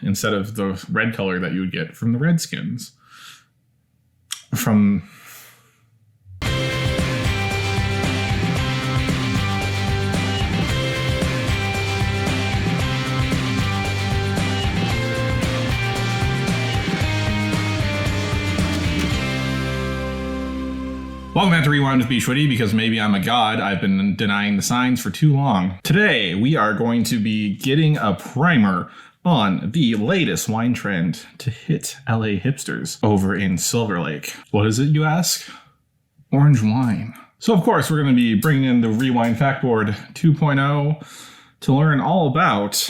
instead of the red color that you would get from the red skins. From... Welcome back to Rewind with bschwitty, because maybe I'm a god. I've been denying the signs for too long. Today, we are going to be getting a primer on the latest wine trend to hit LA hipsters over in Silver Lake. What is it, you ask? Orange wine. So, of course, we're going to be bringing in the Rewind Factboard 2.0 to learn all about...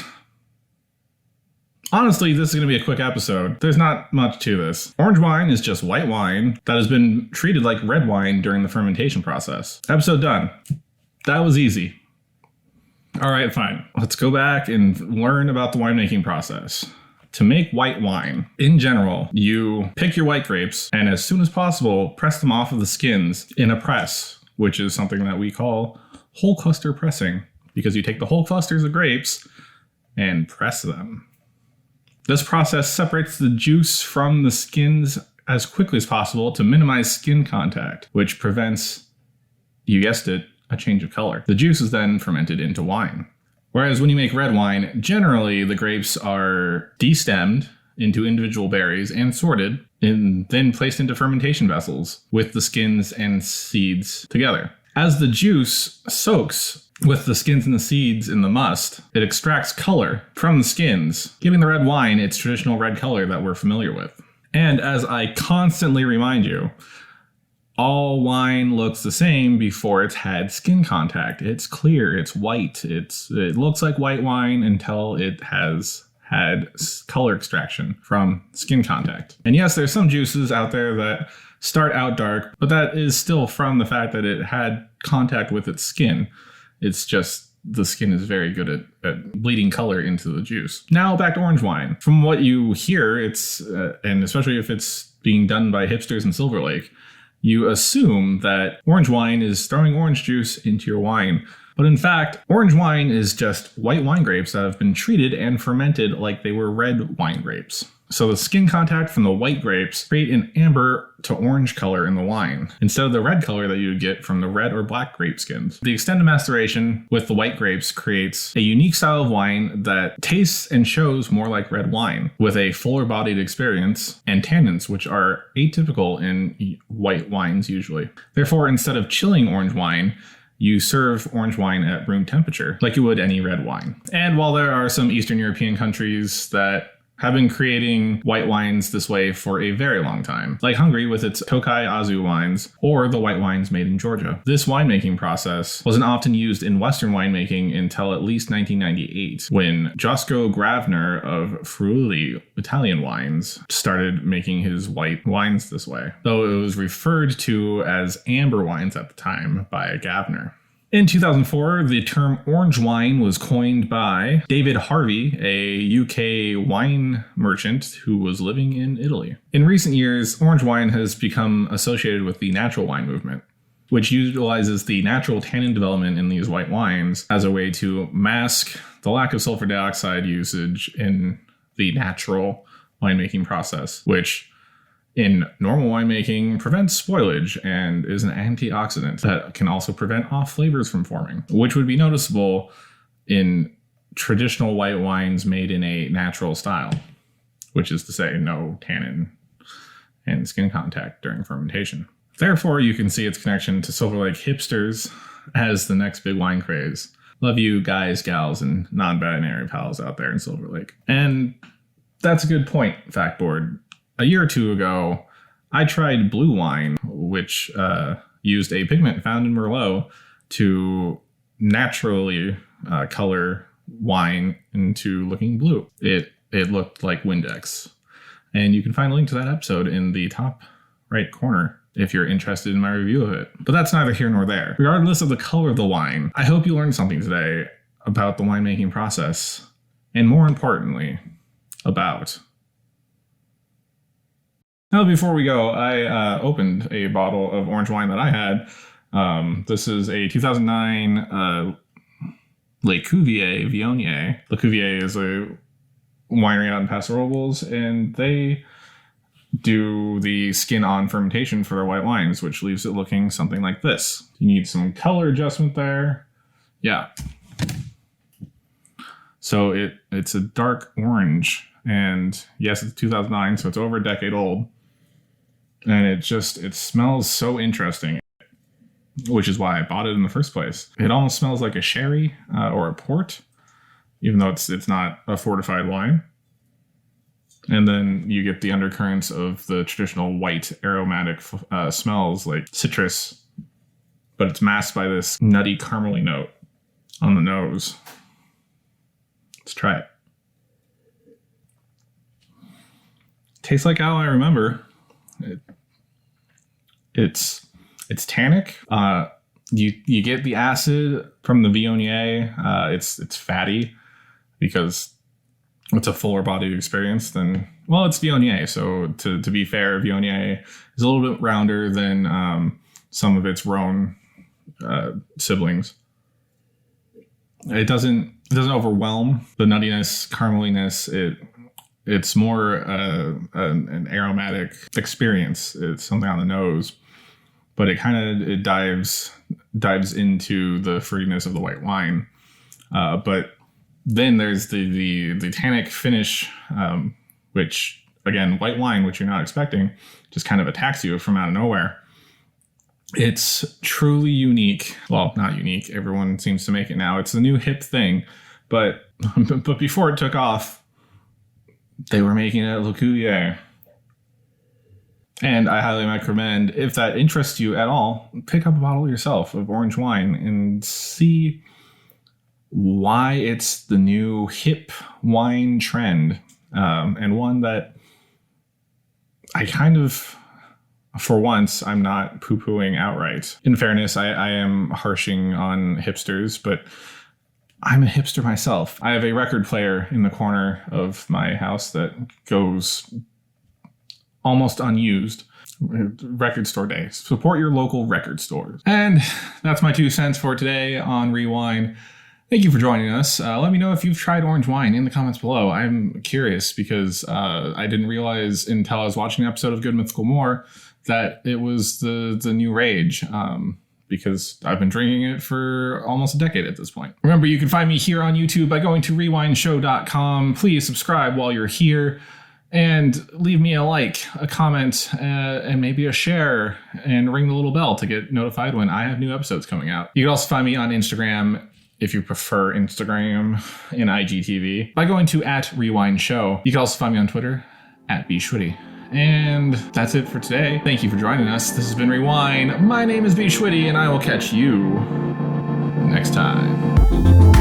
Honestly, this is going to be a quick episode. There's not much to this. Orange wine is just white wine that has been treated like red wine during the fermentation process. Episode done. That was easy. All right, fine. Let's go back and learn about the winemaking process. To make white wine, in general, you pick your white grapes and as soon as possible, press them off of the skins in a press, which is something that we call whole cluster pressing, because you take the whole clusters of grapes and press them. This process separates the juice from the skins as quickly as possible to minimize skin contact, which prevents, you guessed it, a change of color. The juice is then fermented into wine. Whereas when you make red wine, generally the grapes are destemmed into individual berries and sorted, and then placed into fermentation vessels with the skins and seeds together. As the juice soaks with the skins and the seeds in the must, it extracts color from the skins, giving the red wine its traditional red color that we're familiar with. And as I constantly remind you, all wine looks the same before it's had skin contact. It's clear, it's white, it looks like white wine until it has had color extraction from skin contact. And yes, there's some juices out there that start out dark, but that is still from the fact that it had contact with its skin. It's just the skin is very good at bleeding color into the juice. Now back to orange wine. From what you hear, it's and especially if it's being done by hipsters in Silver Lake, you assume that orange wine is throwing orange juice into your wine. But in fact, orange wine is just white wine grapes that have been treated and fermented like they were red wine grapes. So the skin contact from the white grapes create an amber to orange color in the wine, instead of the red color that you would get from the red or black grape skins. The extended maceration with the white grapes creates a unique style of wine that tastes and shows more like red wine, with a fuller bodied experience and tannins, which are atypical in white wines usually. Therefore, instead of chilling orange wine, you serve orange wine at room temperature, like you would any red wine. And while there are some Eastern European countries that have been creating white wines this way for a very long time, like Hungary with its Tokai Azu wines, or the white wines made in Georgia. This winemaking process wasn't often used in Western winemaking until at least 1998, when Josko Gravner of Friuli Italian Wines started making his white wines this way, though it was referred to as amber wines at the time by Gavner. In 2004, the term orange wine was coined by David Harvey, a UK wine merchant who was living in Italy. In recent years, orange wine has become associated with the natural wine movement, which utilizes the natural tannin development in these white wines as a way to mask the lack of sulfur dioxide usage in the natural winemaking process, which in normal winemaking prevents spoilage and is an antioxidant that can also prevent off flavors from forming, which would be noticeable in traditional white wines made in a natural style, which is to say no tannin and skin contact during fermentation. Therefore, you can see its connection to Silver Lake hipsters as the next big wine craze. Love you guys, gals, and non-binary pals out there in Silver Lake. And that's a good point, Factboard. A year or two ago, I tried blue wine, which used a pigment found in Merlot to naturally color wine into looking blue. It looked like Windex. And you can find a link to that episode in the top right corner if you're interested in my review of it. But that's neither here nor there. Regardless of the color of the wine, I hope you learned something today about the winemaking process, and more importantly, about... Now, before we go, I opened a bottle of orange wine that I had. This is a 2009 Le Cuvier Viognier. Le Cuvier is a winery out in Paso Robles, and they do the skin-on fermentation for their white wines, which leaves it looking something like this. You need some color adjustment there. Yeah. So it's a dark orange, and yes, it's 2009, so it's over a decade old. And it smells so interesting, which is why I bought it in the first place. It almost smells like a sherry or a port, even though it's not a fortified wine. And then you get the undercurrents of the traditional white aromatic smells like citrus, but it's masked by this nutty caramely note on the nose. Let's try it. Tastes like how I remember. It's tannic. You get the acid from the Viognier. It's fatty because it's a fuller bodied experience than, well, it's Viognier. So to be fair, Viognier is a little bit rounder than some of its Rhone siblings. It doesn't overwhelm the nuttiness, carameliness. It's more an aromatic experience. It's something on the nose, but it dives into the fruitiness of the white wine. But then there's the tannic finish, which, again, white wine, which you're not expecting, just kind of attacks you from out of nowhere. It's truly unique. Well, not unique. Everyone seems to make it now. It's the new hip thing. But before it took off, they were making it at Le Cuvier. And I highly recommend, if that interests you at all, pick up a bottle yourself of orange wine and see why it's the new hip wine trend. And one that I kind of, for once, I'm not poo-pooing outright. In fairness, I am harshing on hipsters, but I'm a hipster myself. I have a record player in the corner of my house that goes almost unused. Record store day. Support your local record stores. And that's my 2 cents for today on Rewind. Thank you for joining us. Let me know if you've tried orange wine in the comments below. I'm curious because I didn't realize until I was watching an episode of Good Mythical More that it was the new rage. Because I've been drinking it for almost a decade at this point. Remember, you can find me here on YouTube by going to rewindshow.com. Please subscribe while you're here and leave me a like, a comment, and maybe a share, and ring the little bell to get notified when I have new episodes coming out. You can also find me on Instagram, if you prefer Instagram, and IGTV, by going to @RewindShow. You can also find me on Twitter, @bschwitty. And that's it for today. Thank you for joining us. This has been Rewind. My name is bschwitty, and I will catch you next time.